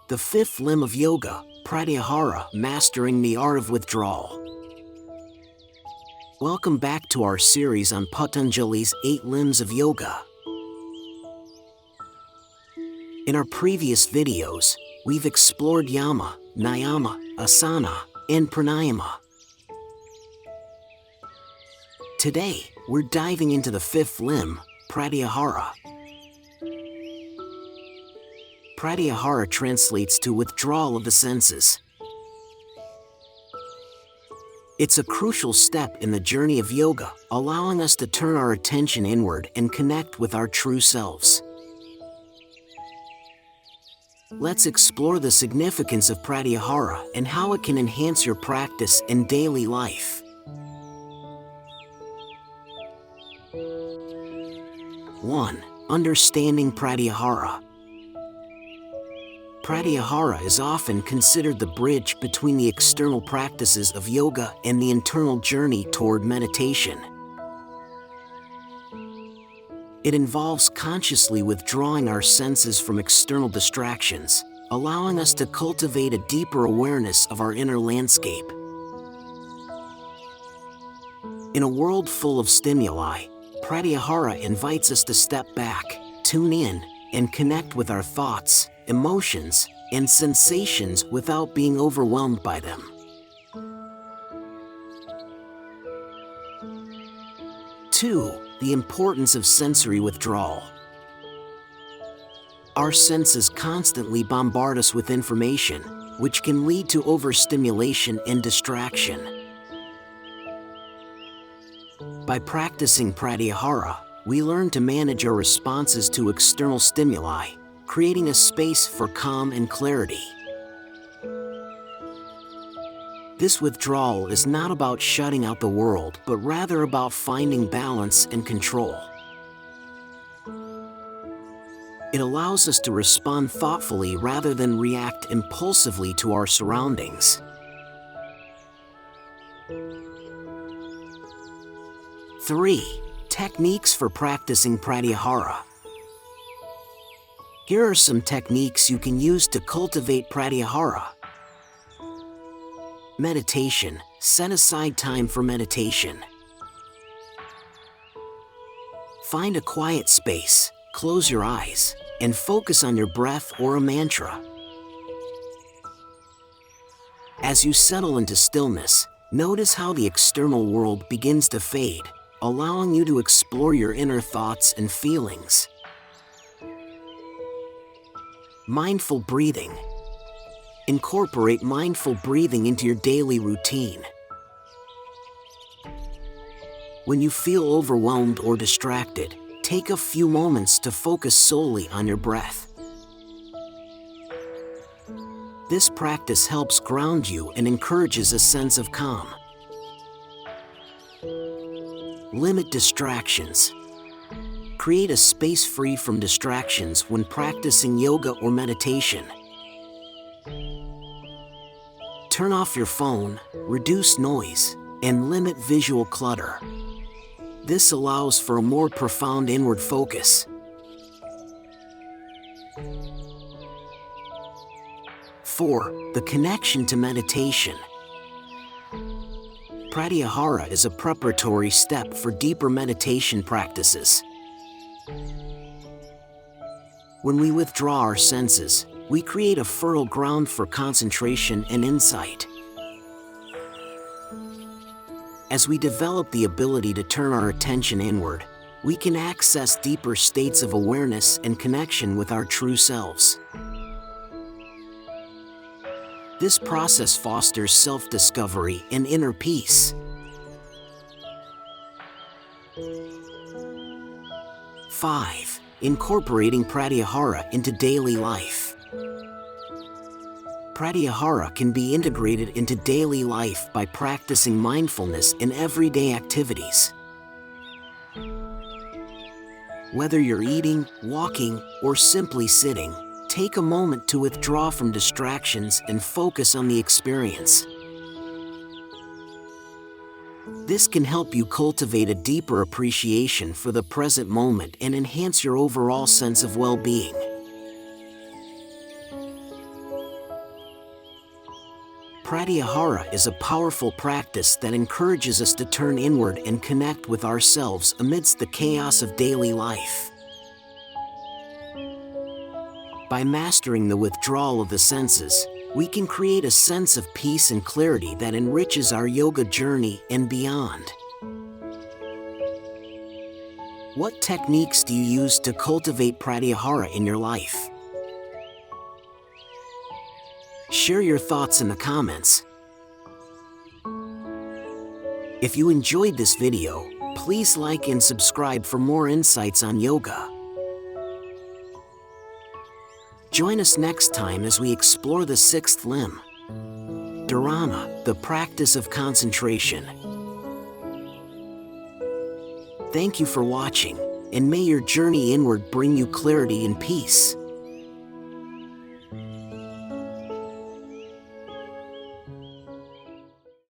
The fifth limb of yoga, Pratyahara, mastering the art of withdrawal. Welcome back to our series on Patanjali's 8 limbs of yoga. In our previous videos, we've explored yama, niyama, asana, and pranayama. Today, we're diving into the fifth limb, Pratyahara. Pratyahara translates to withdrawal of the senses. It's a crucial step in the journey of yoga, allowing us to turn our attention inward and connect with our true selves. Let's explore the significance of Pratyahara and how it can enhance your practice and daily life. 1. Understanding Pratyahara. Pratyahara is often considered the bridge between the external practices of yoga and the internal journey toward meditation. It involves consciously withdrawing our senses from external distractions, allowing us to cultivate a deeper awareness of our inner landscape. In a world full of stimuli, Pratyahara invites us to step back, tune in, and connect with our thoughts, emotions, and sensations without being overwhelmed by them. 2. The importance of sensory withdrawal. Our senses constantly bombard us with information, which can lead to overstimulation and distraction. By practicing Pratyahara, we learn to manage our responses to external stimuli, creating a space for calm and clarity. This withdrawal is not about shutting out the world, but rather about finding balance and control. It allows us to respond thoughtfully rather than react impulsively to our surroundings. 3. Techniques for practicing Pratyahara. Here are some techniques you can use to cultivate Pratyahara. Meditation. Set aside time for meditation. Find a quiet space, close your eyes, and focus on your breath or a mantra. As you settle into stillness, notice how the external world begins to fade, allowing you to explore your inner thoughts and feelings. Mindful breathing. Incorporate mindful breathing into your daily routine. When you feel overwhelmed or distracted, take a few moments to focus solely on your breath. This practice helps ground you and encourages a sense of calm. Limit distractions. Create a space free from distractions when practicing yoga or meditation. Turn off your phone, reduce noise, and limit visual clutter. This allows for a more profound inward focus. 4. The connection to meditation. Pratyahara is a preparatory step for deeper meditation practices. When we withdraw our senses, we create a fertile ground for concentration and insight. As we develop the ability to turn our attention inward, we can access deeper states of awareness and connection with our true selves. This process fosters self-discovery and inner peace. 5. Incorporating Pratyahara into daily life. Pratyahara can be integrated into daily life by practicing mindfulness in everyday activities. Whether you're eating, walking, or simply sitting, take a moment to withdraw from distractions and focus on the experience. This can help you cultivate a deeper appreciation for the present moment and enhance your overall sense of well-being. Pratyahara is a powerful practice that encourages us to turn inward and connect with ourselves amidst the chaos of daily life. By mastering the withdrawal of the senses, we can create a sense of peace and clarity that enriches our yoga journey and beyond. What techniques do you use to cultivate Pratyahara in your life? Share your thoughts in the comments. If you enjoyed this video, please like and subscribe for more insights on yoga. Join us next time as we explore the sixth limb, dharana, the practice of concentration. Thank you for watching, and may your journey inward bring you clarity and peace.